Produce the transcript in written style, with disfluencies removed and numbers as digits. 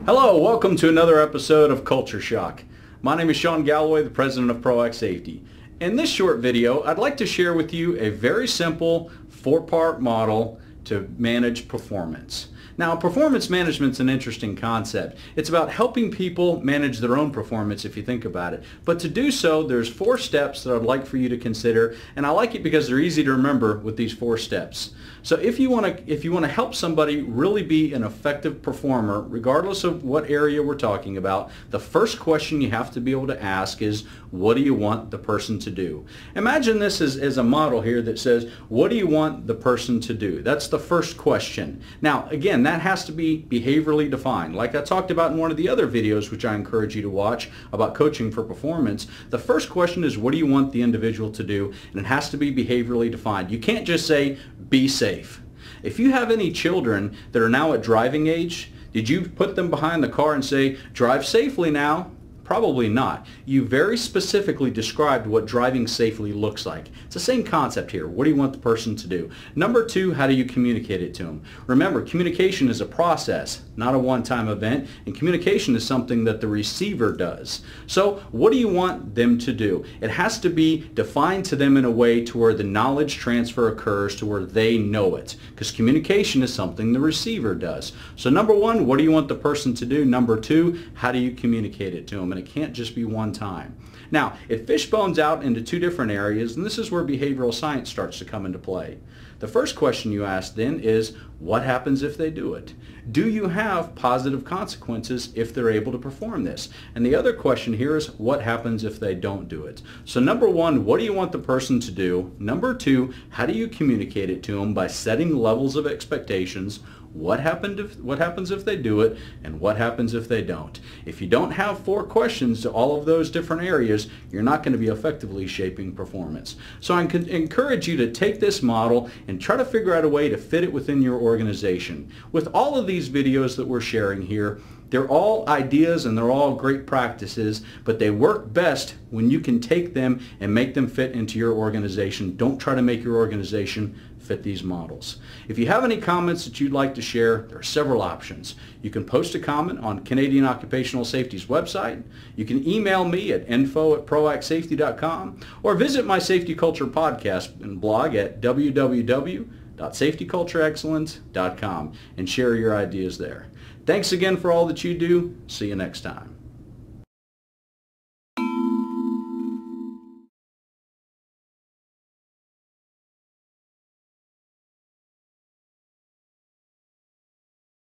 Hello, welcome to another episode of Culture Shock. My name is Shawn Galloway, the president of ProAct Safety. In this short video, I'd like to share with you a very simple four-part model to manage performance. Now, performance management is an interesting concept. It's about helping people manage their own performance if you think about it. But to do so, there's 4 steps that I'd like for you to consider, and I like it because they're easy to remember with these 4 steps. So if you want to help somebody really be an effective performer, regardless of what area we're talking about, the first question you have to be able to ask is, what do you want the person to do? Imagine this as a model here that says, what do you want the person to do? That's the first question. Now, again, that has to be behaviorally defined. Like I talked about in one of the other videos, which I encourage you to watch, about coaching for performance, the first question is, what do you want the individual to do? And it has to be behaviorally defined. You can't just say, be safe. If you have any children that are now at driving age, did you put them behind the car and say, drive safely now? Probably not. You very specifically described what driving safely looks like. It's the same concept here. What do you want the person to do? Number 2, how do you communicate it to them? Remember, communication is a process, not a one-time event, and communication is something that the receiver does. So what do you want them to do? It has to be defined to them in a way to where the knowledge transfer occurs to where they know it, because communication is something the receiver does. So number 1, what do you want the person to do? Number 2, how do you communicate it to them? And it can't just be one time. Now, it fishbones out into 2 different areas, and this is where behavioral science starts to come into play. The first question you ask then is, what happens if they do it? Do you have positive consequences if they're able to perform this? And the other question here is, what happens if they don't do it? So number 1, what do you want the person to do? Number 2, how do you communicate it to them by setting levels of expectations? What happens if they do it, and what happens if they don't? If you don't have 4 questions to all of those different areas, you're not going to be effectively shaping performance. So I encourage you to take this model and try to figure out a way to fit it within your organization. With all of these videos that we're sharing here, they're all ideas and they're all great practices, but they work best when you can take them and make them fit into your organization. Don't try to make your organization fit these models. If you have any comments that you'd like to share, there are several options. You can post a comment on Canadian Occupational Safety's website. You can email me at info@proactsafety.com or visit my Safety Culture podcast and blog at www.safetycultureexcellence.com and share your ideas there. Thanks again for all that you do. See you next time.